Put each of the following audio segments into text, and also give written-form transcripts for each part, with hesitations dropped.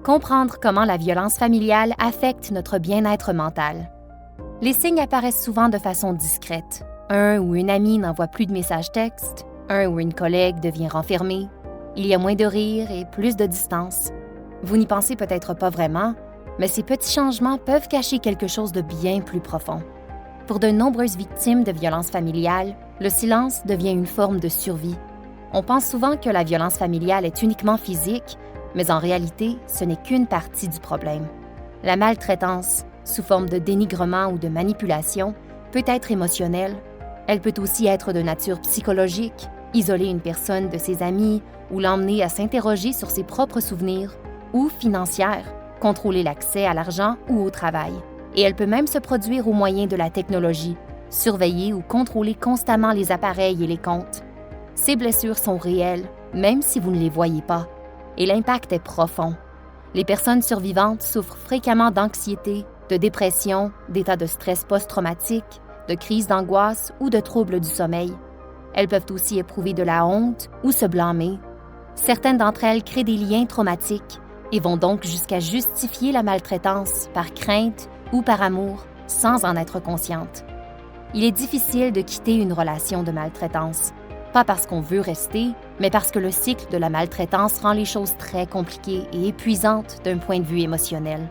Comprendre comment la violence familiale affecte notre bien-être mental. Les signes apparaissent souvent de façon discrète. Un ou une amie n'envoie plus de messages textes, un ou une collègue devient renfermé, il y a moins de rire et plus de distance. Vous n'y pensez peut-être pas vraiment, mais ces petits changements peuvent cacher quelque chose de bien plus profond. Pour de nombreuses victimes de violences familiales, le silence devient une forme de survie. On pense souvent que la violence familiale est uniquement physique, mais en réalité, ce n'est qu'une partie du problème. La maltraitance, sous forme de dénigrement ou de manipulation, peut être émotionnelle. Elle peut aussi être de nature psychologique, isoler une personne de ses amis ou l'emmener à s'interroger sur ses propres souvenirs, ou financière, contrôler l'accès à l'argent ou au travail. Et elle peut même se produire au moyen de la technologie, surveiller ou contrôler constamment les appareils et les comptes. Ces blessures sont réelles, même si vous ne les voyez pas, et l'impact est profond. Les personnes survivantes souffrent fréquemment d'anxiété, de dépression, d'états de stress post-traumatique, de crises d'angoisse ou de troubles du sommeil. Elles peuvent aussi éprouver de la honte ou se blâmer. Certaines d'entre elles créent des liens traumatiques et vont donc jusqu'à justifier la maltraitance par crainte ou par amour, sans en être conscientes. Il est difficile de quitter une relation de maltraitance, pas parce qu'on veut rester, mais parce que le cycle de la maltraitance rend les choses très compliquées et épuisantes d'un point de vue émotionnel.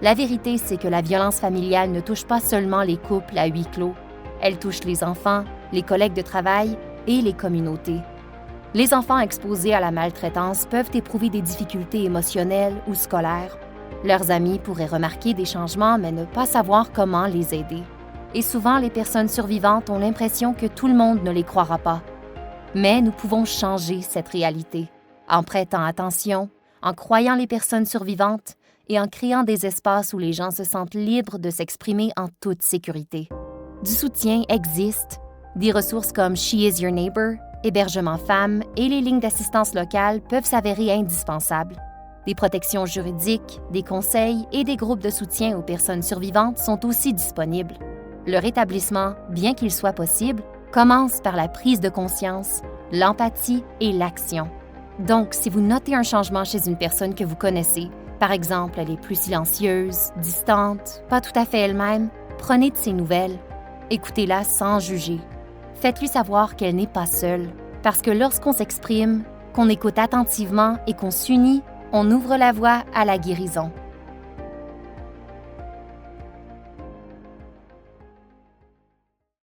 La vérité, c'est que la violence familiale ne touche pas seulement les couples à huis clos, elle touche les enfants, les collègues de travail et les communautés. Les enfants exposés à la maltraitance peuvent éprouver des difficultés émotionnelles ou scolaires. Leurs amis pourraient remarquer des changements mais ne pas savoir comment les aider. Et souvent, les personnes survivantes ont l'impression que tout le monde ne les croira pas. Mais nous pouvons changer cette réalité en prêtant attention, en croyant les personnes survivantes et en créant des espaces où les gens se sentent libres de s'exprimer en toute sécurité. Du soutien existe. Des ressources comme She is Your Neighbor, Hébergement Femmes et les lignes d'assistance locale peuvent s'avérer indispensables. Des protections juridiques, des conseils et des groupes de soutien aux personnes survivantes sont aussi disponibles. Le rétablissement, bien qu'il soit possible, commence par la prise de conscience, l'empathie et l'action. Donc, si vous notez un changement chez une personne que vous connaissez, par exemple, elle est plus silencieuse, distante, pas tout à fait elle-même, prenez de ses nouvelles. Écoutez-la sans juger. Faites-lui savoir qu'elle n'est pas seule, parce que lorsqu'on s'exprime, qu'on écoute attentivement et qu'on s'unit, on ouvre la voie à la guérison.